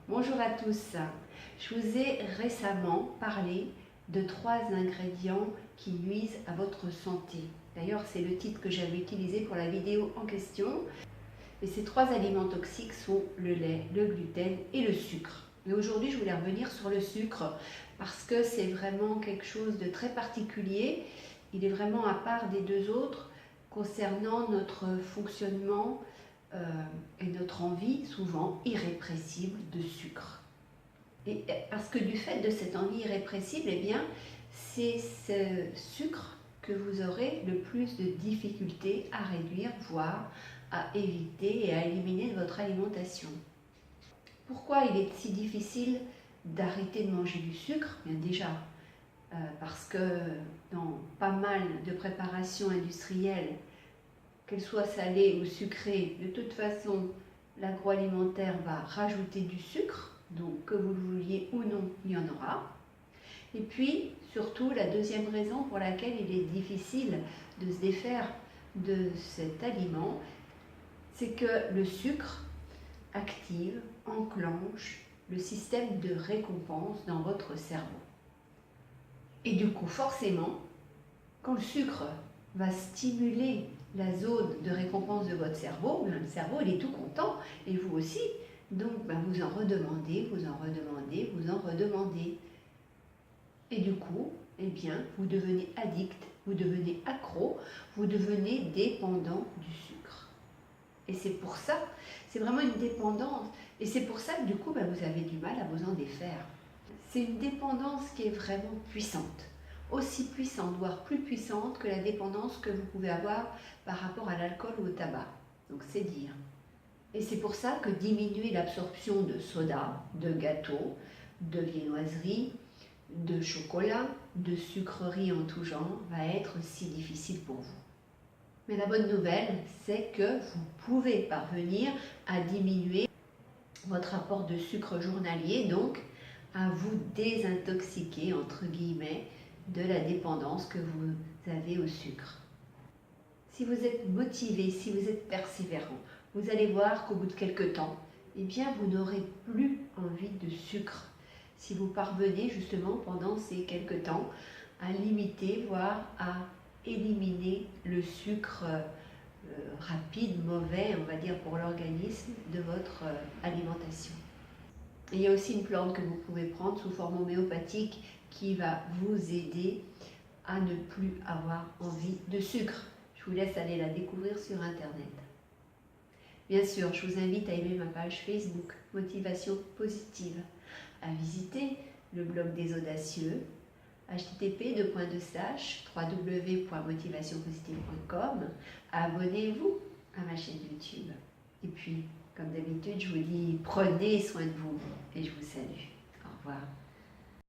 Bonjour à tous. Je vous ai récemment parlé de 3 ingrédients qui nuisent à votre santé. D'ailleurs, c'est le titre que j'avais utilisé pour la vidéo en question. Et ces 3 aliments toxiques sont le lait, le gluten et le sucre. Mais aujourd'hui, je voulais revenir sur le sucre parce que c'est vraiment quelque chose de très particulier. Il est vraiment à part des deux autres concernant notre fonctionnement et notre envie souvent irrépressible de sucre. Et parce que du fait de cette envie irrépressible, eh bien, c'est ce sucre que vous aurez le plus de difficultés à réduire, voire à éviter et à éliminer de votre alimentation. Pourquoi il est si difficile d'arrêter de manger du sucre? Bien déjà, parce que dans pas mal de préparations industrielles, qu'elles soient salées ou sucrées, de toute façon, l'agroalimentaire va rajouter du sucre, donc que vous le vouliez ou non, il y en aura. Et puis, surtout, la deuxième raison pour laquelle il est difficile de se défaire de cet aliment, c'est que le sucre active, enclenche le système de récompense dans votre cerveau. Et du coup, forcément, quand le sucre va stimuler la zone de récompense de votre cerveau, le cerveau il est tout content, et vous aussi, donc vous en redemandez, vous en redemandez, vous en redemandez. Et du coup, eh bien, vous devenez addict, vous devenez accro, vous devenez dépendant du sucre. Et c'est pour ça, c'est vraiment une dépendance, et c'est pour ça que du coup, vous avez du mal à vous en défaire. C'est une dépendance qui est vraiment puissante. Aussi puissante, voire plus puissante que la dépendance que vous pouvez avoir par rapport à l'alcool ou au tabac. Donc c'est dire. Et c'est pour ça que diminuer l'absorption de soda, de gâteaux, de viennoiseries, de chocolat, de sucreries en tout genre va être si difficile pour vous. Mais la bonne nouvelle, c'est que vous pouvez parvenir à diminuer votre apport de sucre journalier, donc à vous désintoxiquer, entre guillemets, de la dépendance que vous avez au sucre. Si vous êtes motivé, si vous êtes persévérant, vous allez voir qu'au bout de quelques temps, eh bien, vous n'aurez plus envie de sucre. Si vous parvenez justement pendant ces quelques temps à limiter, voire à éliminer le sucre rapide, mauvais, on va dire, pour l'organisme de votre alimentation. Il y a aussi une plante que vous pouvez prendre sous forme homéopathique qui va vous aider à ne plus avoir envie de sucre. Je vous laisse aller la découvrir sur Internet. Bien sûr, je vous invite à aimer ma page Facebook Motivation Positive, à visiter le blog des audacieux, http://www.motivationpositive.com. Abonnez-vous à ma chaîne YouTube. Et puis, comme d'habitude, je vous dis prenez soin de vous et je vous salue. Au revoir.